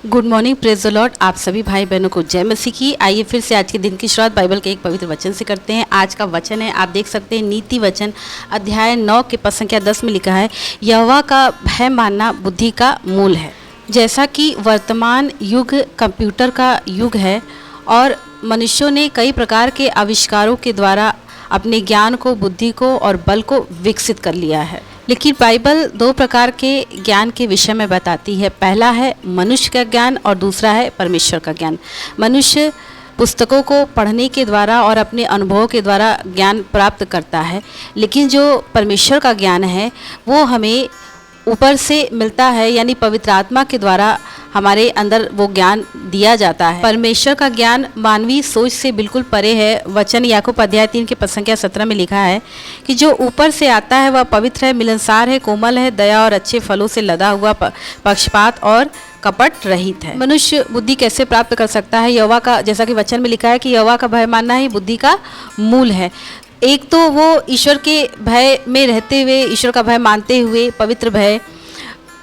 Good morning, praise the Lord. आप सभी भाई बहनों को जय मसीह की। आइए फिर से आज के दिन की शुरुआत बाइबल के एक पवित्र वचन से करते हैं। आज का वचन है, आप देख सकते हैं, नीति वचन अध्याय 9 के पद संख्या 10 में लिखा है, यहोवा का भय मानना बुद्धि का मूल है। जैसा कि वर्तमान युग कंप्यूटर का युग है और मनुष्यों ने कई प्रकार के आविष्कारों के द्वारा अपने ज्ञान को, बुद्धि को और बल को विकसित कर लिया है, लेकिन बाइबल दो प्रकार के ज्ञान के विषय में बताती है। पहला है मनुष्य का ज्ञान और दूसरा है परमेश्वर का ज्ञान। मनुष्य पुस्तकों को पढ़ने के द्वारा और अपने अनुभवों के द्वारा ज्ञान प्राप्त करता है, लेकिन जो परमेश्वर का ज्ञान है वो हमें ऊपर से मिलता है, यानी पवित्र आत्मा के द्वारा हमारे अंदर वो ज्ञान दिया जाता है। परमेश्वर का ज्ञान मानवीय सोच से बिल्कुल परे है। वचन याकूब अध्याय 3 के पद संख्या 17 में लिखा है कि जो ऊपर से आता है वह पवित्र है, मिलनसार है, कोमल है, दया और अच्छे फलों से लदा हुआ, पक्षपात और कपट रहित है। मनुष्य बुद्धि कैसे प्राप्त कर सकता है? यहोवा का, जैसा कि वचन में लिखा है कि यहोवा का भय मानना ही बुद्धि का मूल है। एक तो वो ईश्वर के भय में रहते हुए, ईश्वर का भय मानते हुए, पवित्र भय,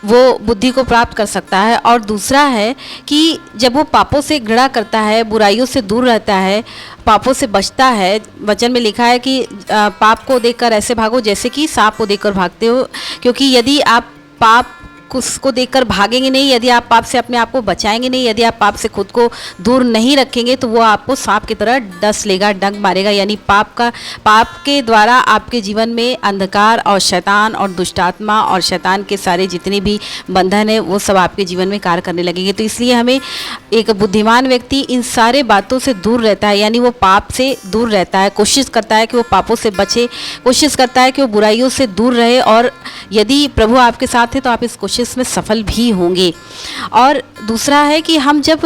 वो बुद्धि को प्राप्त कर सकता है। और दूसरा है कि जब वो पापों से घृणा करता है, बुराइयों से दूर रहता है, पापों से बचता है। वचन में लिखा है कि पाप को देखकर ऐसे भागो जैसे कि सांप को देखकर भागते हो, क्योंकि यदि आप पाप उसको देखकर भागेंगे नहीं, यदि आप पाप से अपने आप को बचाएंगे नहीं, यदि आप पाप से खुद को दूर नहीं रखेंगे, तो वो आपको सांप की तरह डस लेगा, डंक मारेगा। यानी पाप के द्वारा आपके जीवन में अंधकार और शैतान और दुष्टात्मा और शैतान के सारे जितने भी बंधन है वो सब आपके जीवन में कार्य करने लगेंगे। तो इसलिए हमें, एक बुद्धिमान व्यक्ति इन सारे बातों से दूर रहता है, यानी वो पाप से दूर रहता है, कोशिश करता है कि वो पापों से बचे, कोशिश करता है कि वो बुराइयों से दूर रहे। और यदि प्रभु आपके साथ है तो आप इस कोशिश में सफल भी होंगे। और दूसरा है कि हम जब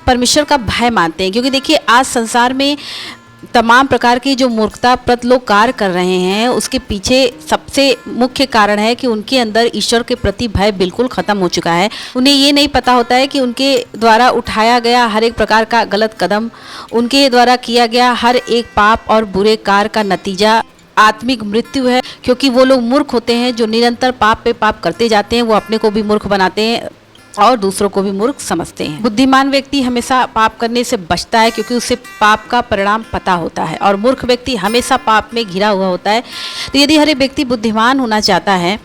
परमेश्वर का भय मानते हैं, क्योंकि देखिए आज संसार में तमाम प्रकार की जो मूर्खताप्रद लोग कार्य कर रहे हैं, उसके पीछे सबसे मुख्य कारण है कि उनके अंदर ईश्वर के प्रति भय बिल्कुल ख़त्म हो चुका है। उन्हें ये नहीं पता होता है कि उनके द्वारा उठाया गया हर एक प्रकार का गलत कदम, उनके द्वारा किया गया हर एक पाप और बुरे कार्य का नतीजा आत्मिक मृत्यु है। क्योंकि वो लोग मूर्ख होते हैं जो निरंतर पाप पे पाप करते जाते हैं, वो अपने को भी मूर्ख बनाते हैं और दूसरों को भी मूर्ख समझते हैं। बुद्धिमान व्यक्ति हमेशा पाप करने से बचता है, क्योंकि उसे पाप का परिणाम पता होता है, और मूर्ख व्यक्ति हमेशा पाप में घिरा हुआ होता है। तो यदि हर एक व्यक्ति बुद्धिमान होना चाहता है,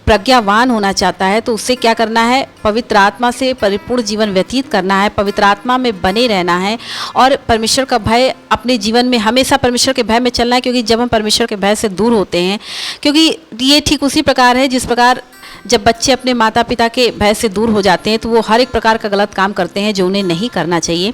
प्रज्ञावान होना चाहता है, तो उससे क्या करना है? पवित्र आत्मा से परिपूर्ण जीवन व्यतीत करना है, पवित्र आत्मा में बने रहना है और परमेश्वर का भय अपने जीवन में, हमेशा परमेश्वर के भय में चलना है। क्योंकि जब हम परमेश्वर के भय से दूर होते हैं, क्योंकि ये ठीक उसी प्रकार है जिस प्रकार जब बच्चे अपने माता पिता के भय से दूर हो जाते हैं तो वो हर एक प्रकार का गलत काम करते हैं जो उन्हें नहीं करना चाहिए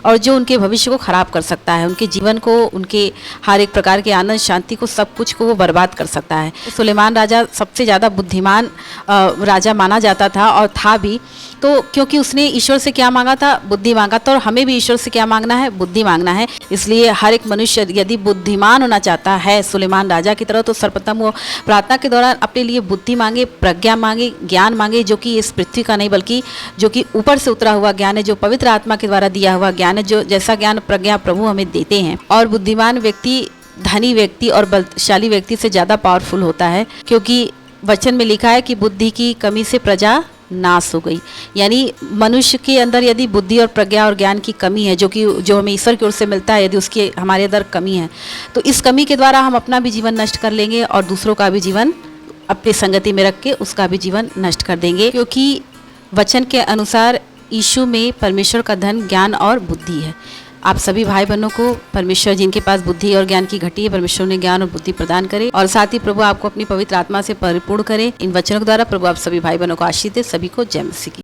और जो उनके भविष्य को ख़राब कर सकता है, उनके जीवन को, उनके हर एक प्रकार के आनंद, शांति को, सब कुछ को वो बर्बाद कर सकता है। सुलेमान राजा सबसे ज़्यादा बुद्धिमान राजा माना जाता था और था भी, तो क्योंकि उसने ईश्वर से क्या मांगा था? बुद्धि मांगा था। और हमें भी ईश्वर से क्या मांगना है? बुद्धि मांगना है। इसलिए हर एक मनुष्य यदि बुद्धिमान होना चाहता है सुलेमान राजा की तरह, तो सर्वप्रथम वो प्रार्थना के दौरान अपने लिए बुद्धि मांगे, प्रज्ञा मांगे, ज्ञान मांगे, जो कि इस पृथ्वी का नहीं बल्कि जो कि ऊपर से उतरा हुआ ज्ञान है, जो पवित्र आत्मा के द्वारा दिया हुआ ज्ञान है, जो जैसा ज्ञान प्रज्ञा प्रभु हमें देते हैं। और बुद्धिमान व्यक्ति धनी व्यक्ति और बलशाली व्यक्ति से ज़्यादा पावरफुल होता है, क्योंकि वचन में लिखा है कि बुद्धि की कमी से प्रजा नाश हो गई। यानी मनुष्य के अंदर यदि बुद्धि और प्रज्ञा और ज्ञान की कमी है, जो हमें ईश्वर की ओर से मिलता है, यदि उसकी हमारे अंदर कमी है, तो इस कमी के द्वारा हम अपना भी जीवन नष्ट कर लेंगे और दूसरों का भी जीवन अपनी संगति में रख के उसका भी जीवन नष्ट कर देंगे। क्योंकि वचन के अनुसार यीशु में परमेश्वर का धन ज्ञान और बुद्धि है। आप सभी भाई बहनों को परमेश्वर, जिनके पास बुद्धि और ज्ञान की घटी है, परमेश्वर ने ज्ञान और बुद्धि प्रदान करे और साथ ही प्रभु आपको अपनी पवित्र आत्मा से परिपूर्ण करे। इन वचनों के द्वारा प्रभु आप सभी भाई बहनों को आशीष दे। सभी को जय मसीह की।